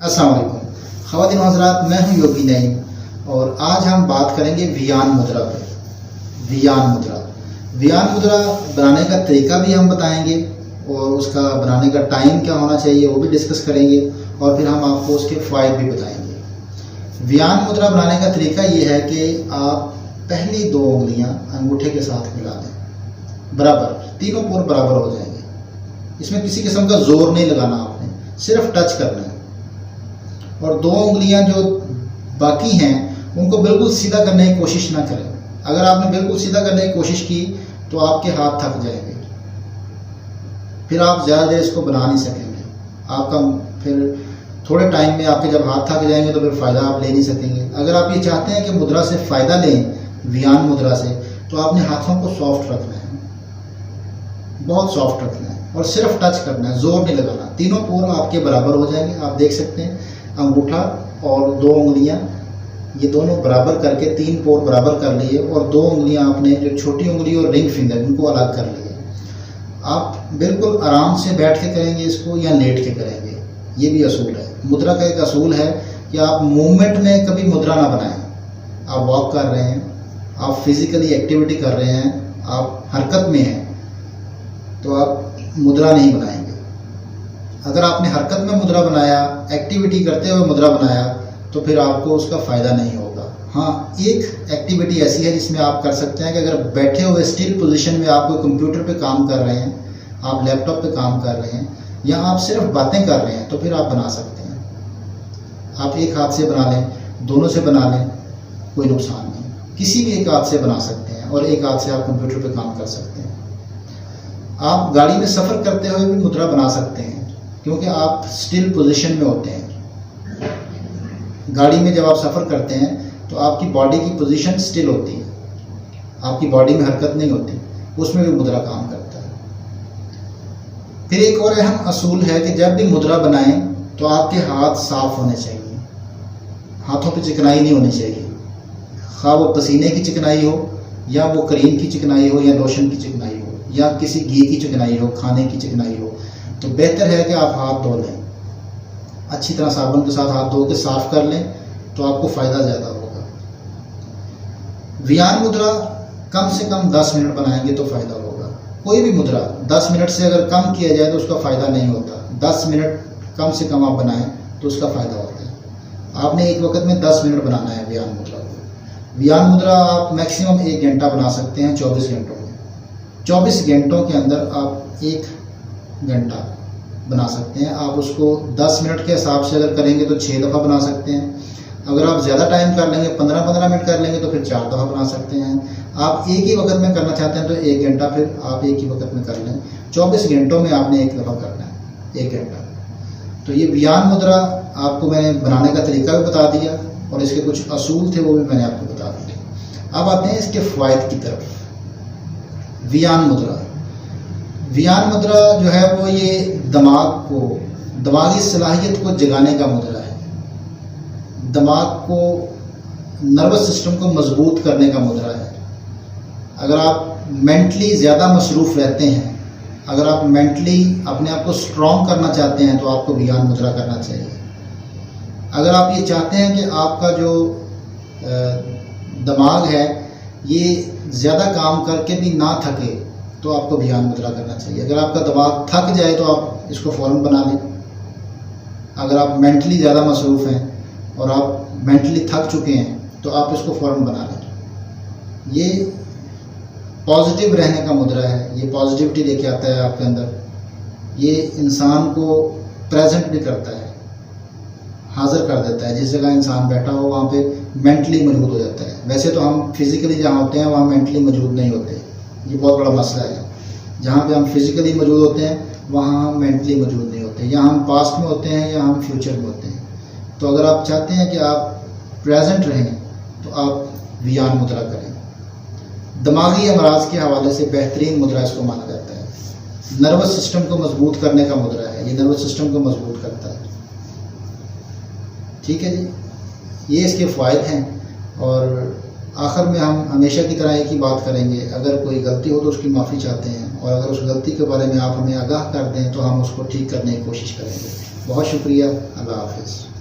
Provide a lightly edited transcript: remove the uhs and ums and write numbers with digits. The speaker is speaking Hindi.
अस्सलाम वालेकुम ख़वातीन व हज़रात, मैं हूं योगी नईम और आज हम बात करेंगे वियान मुद्रा पर। वियान मुद्रा बनाने का तरीका भी हम बताएंगे और उसका बनाने का टाइम क्या होना चाहिए वो भी डिस्कस करेंगे और फिर हम आपको उसके फ़ायदे भी बताएंगे। वियान मुद्रा बनाने का तरीका ये है कि आप पहली 2 उंगलियां अंगूठे के साथ मिला दें, बराबर, तीनों पोर बराबर हो जाएंगे। इसमें किसी किस्म का जोर नहीं लगाना, आपने सिर्फ टच करना है। और 2 उंगलियां जो बाकी हैं उनको बिल्कुल सीधा करने की कोशिश ना करें। अगर आपने बिल्कुल सीधा करने की कोशिश की तो आपके हाथ थक जाएंगे, फिर आप ज़्यादा देर इसको बना नहीं सकेंगे। आपका फिर थोड़े टाइम में आपके जब हाथ थक जाएंगे तो फिर फ़ायदा आप ले नहीं सकेंगे। अगर आप ये चाहते हैं कि मुद्रा से फ़ायदा लें, वियान मुद्रा से, तो आपने हाथों को सॉफ्ट रखना है, बहुत सॉफ्ट रखना है और सिर्फ टच करना है, जोर नहीं लगाना। तीनों पोर आपके बराबर हो जाएंगे। आप देख सकते हैं अंगूठा और 2 उंगलियां, ये दोनों बराबर करके 3 पोर बराबर कर लिए और 2 उंगलियां आपने जो छोटी उंगली और रिंग फिंगर इनको अलग कर लिए। आप बिल्कुल आराम से बैठ के करेंगे इसको या लेट के करेंगे, ये भी असूल है। मुद्रा का एक असूल है कि आप मूवमेंट में कभी मुद्रा ना बनाएं। आप वॉक कर रहे हैं, आप फिजिकली एक्टिविटी कर रहे हैं, आप हरकत में हैं, तो आप मुद्रा नहीं बनाएंगे। अगर आपने हरकत में मुद्रा बनाया, एक्टिविटी करते हुए मुद्रा बनाया, तो फिर आपको उसका फ़ायदा नहीं होगा। हाँ, एक एक्टिविटी ऐसी है जिसमें आप कर सकते हैं कि अगर बैठे हुए स्टिल पोजीशन में आप कोई कंप्यूटर पे काम कर रहे हैं, आप लैपटॉप पे काम कर रहे हैं या आप सिर्फ बातें कर रहे हैं, तो फिर आप बना सकते हैं। आप एक हाथ से बना लें, दोनों से बना लें, कोई नुकसान नहीं। किसी भी एक हाथ से बना सकते हैं और एक हाथ से आप कंप्यूटर पे काम कर सकते हैं। आप गाड़ी में सफ़र करते हुए भी मुद्रा बना सकते हैं क्योंकि आप स्टिल पोजीशन में होते हैं। गाड़ी में जब आप सफ़र करते हैं तो आपकी बॉडी की पोजीशन स्टिल होती है, आपकी बॉडी में हरकत नहीं होती, उसमें भी मुद्रा काम करता है। फिर एक और अहम असूल है कि जब भी मुद्रा बनाएं तो आपके हाथ साफ होने चाहिए, हाथों पे चिकनाई नहीं होनी चाहिए। खा वो पसीने की चिकनाई हो या वो क्रीम की चिकनाई हो या लोशन की चिकनाई हो या किसी घी की चिकनाई हो, खाने की चिकनाई हो, तो बेहतर है कि आप हाथ धो लें, अच्छी तरह साबुन के साथ हाथ धो के साफ कर लें, तो आपको फ़ायदा ज़्यादा होगा। वियान मुद्रा कम से कम 10 मिनट बनाएंगे तो फ़ायदा होगा। कोई भी मुद्रा 10 मिनट से अगर कम किया जाए तो उसका फ़ायदा नहीं होता। 10 मिनट कम से कम आप बनाएं तो उसका फ़ायदा होता है। आपने एक वक्त में 10 मिनट बनाना है वियान मुद्रा को। वियान मुद्रा आप मैक्सिमम 1 घंटा बना सकते हैं 24 घंटों में। 24 घंटों के अंदर आप 1 घंटा बना सकते हैं। आप उसको 10 मिनट के हिसाब से अगर करेंगे तो 6 दफ़ा बना सकते हैं। अगर आप ज़्यादा टाइम कर लेंगे, 15-15 मिनट कर लेंगे, तो फिर 4 दफ़ा बना सकते हैं। आप एक ही वक्त में करना चाहते हैं तो 1 घंटा फिर आप एक ही वक्त में कर लें। 24 घंटों में आपने 1 दफ़ा करना है, 1 घंटा। तो ये वियान मुद्रा आपको मैंने बनाने का तरीका भी बता दिया और इसके कुछ असूल थे वो भी मैंने आपको बता दिए। अब आते हैं इसके फ़ायदे की तरफ। वियान मुद्रा जो है वो ये दिमागी सलाहियत को जगाने का मुद्रा है। दिमाग को, नर्वस सिस्टम को मजबूत करने का मुद्रा है। अगर आप मेंटली ज़्यादा मसरूफ़ रहते हैं, अगर आप मेंटली अपने आप को स्ट्रॉन्ग करना चाहते हैं तो आपको वियान मुद्रा करना चाहिए। अगर आप ये चाहते हैं कि आपका जो दिमाग है ये ज़्यादा काम करके भी ना थके तो आपको वियान मुद्रा करना चाहिए। अगर आपका दिमाग थक जाए तो आप इसको फ़ौरन बना लें। अगर आप मेंटली ज़्यादा मसरूफ़ हैं और आप मेंटली थक चुके हैं तो आप इसको फ़ौरन बना लें। ये पॉजिटिव रहने का मुद्रा है, ये पॉजिटिविटी लेके आता है आपके अंदर। ये इंसान को प्रेजेंट भी करता है, हाजिर कर देता है। जिस जगह इंसान बैठा हो वहाँ पे मेंटली मौजूद हो जाता है। वैसे तो हम फिज़िकली जहाँ होते हैं वहाँ मेंटली मौजूद नहीं होते, ये बहुत बड़ा मसला है। जहाँ पे हम फिज़िकली मौजूद होते हैं वहाँ हम मेंटली मौजूद नहीं होते, या हम पास्ट में होते हैं या हम फ्यूचर में होते हैं। तो अगर आप चाहते हैं कि आप प्रेजेंट रहें तो आप वियान मुद्रा करें। दिमागी अमराज के हवाले से बेहतरीन मुद्रा इसको माना जाता है। नर्वस सिस्टम को मजबूत करने का मुद्रा है, ये नर्वस सिस्टम को मजबूत करता है। ठीक है जी, ये इसके फ़ायदे हैं। और आखिर में हम हमेशा की तरह एक ही बात करेंगे, अगर कोई गलती हो तो उसकी माफ़ी चाहते हैं और अगर उस गलती के बारे में आप हमें आगाह कर दें तो हम उसको ठीक करने की कोशिश करेंगे। बहुत शुक्रिया। अल्लाह हाफ़िज़।